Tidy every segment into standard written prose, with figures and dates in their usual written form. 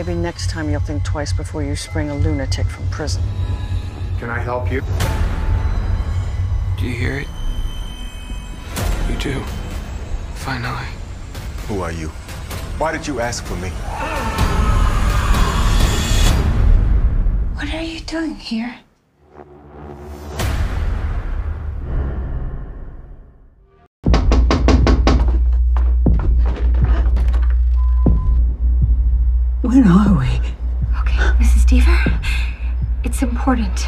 Maybe next time you'll think twice before you spring a lunatic from prison. Can I help you? Do you hear it? You do. Finally. Who are you? Why did you ask for me? What are you doing here? When are we? Okay, Mrs. Deaver, it's important.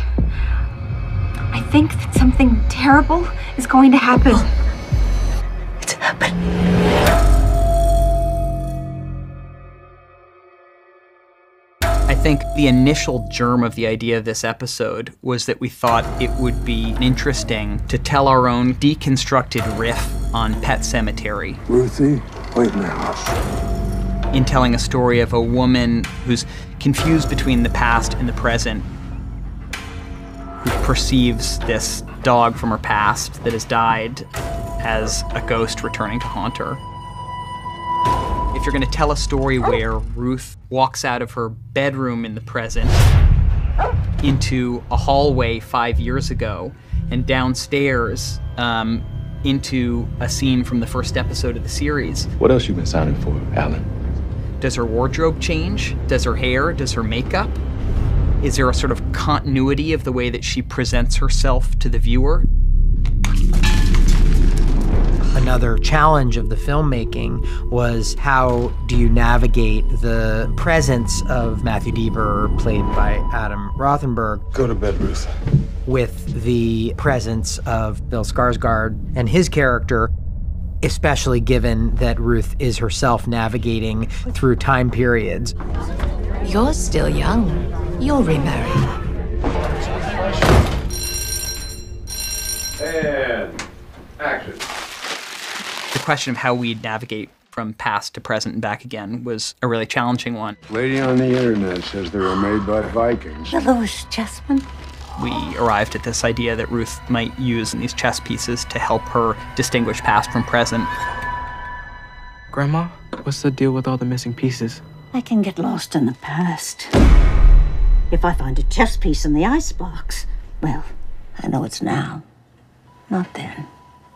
I think that something terrible is going to happen. It's happening. I think the initial germ of the idea of this episode was that we thought it would be interesting to tell our own deconstructed riff on Pet Sematary. Ruthie, wait in the house. In telling a story of a woman who's confused between the past and the present, who perceives this dog from her past that has died as a ghost returning to haunt her. If you're going to tell a story where Ruth walks out of her bedroom in the present into a hallway 5 years ago and downstairs into a scene from the first episode of the series. What else you been signing for, Alan? Does her wardrobe change? Does her hair? Does her makeup? Is there a sort of continuity of the way that she presents herself to the viewer? Another challenge of the filmmaking was how do you navigate the presence of Matthew Deaver, played by Adam Rothenberg. Go to bed, Ruth. With the presence of Bill Skarsgård and his character, especially given that Ruth is herself navigating through time periods. You're still young. You'll remarry. And action. The question of how we navigate from past to present and back again was a really challenging one. Lady on the internet says they were made by Vikings. Louis Chessman. We arrived at this idea that Ruth might use in these chess pieces to help her distinguish past from present. Grandma, what's the deal with all the missing pieces? I can get lost in the past. If I find a chess piece in the icebox, well, I know it's now, not then.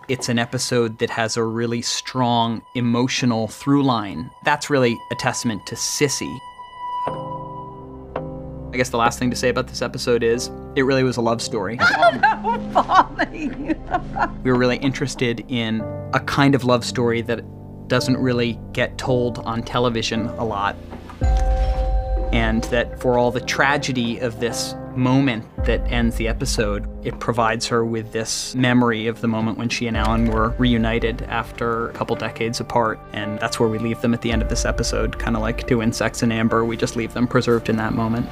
It's an episode that has a really strong emotional through line. That's really a testament to Sissy. I guess the last thing to say about this episode is it really was a love story. We were really interested in a kind of love story that doesn't really get told on television a lot. And that for all the tragedy of this moment that ends the episode, it provides her with this memory of the moment when she and Alan were reunited after a couple decades apart. And that's where we leave them at the end of this episode, kind of like two insects in amber. We just leave them preserved in that moment.